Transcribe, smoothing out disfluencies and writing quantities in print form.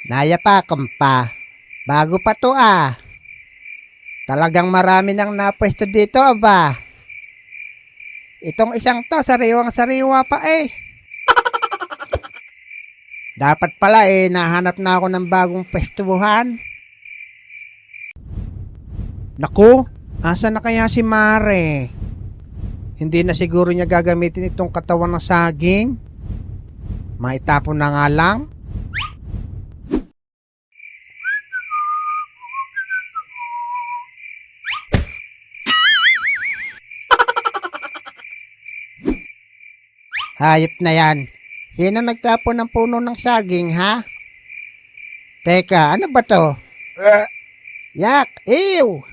Nayapakan pa. Bago pa to Talagang marami nang napwesto dito aba. Itong isang to, sariwang-sariwa pa Dapat pala nahanap na ako ng bagong pwestuhan. Naku, asa na kaya si Mare? Hindi na siguro niya gagamitin itong katawan ng saging. Maitapon na nga lang. Hayop na yan. Sino nagtapon ng puno ng saging, ha? Teka, ano ba to? Yak! Ew!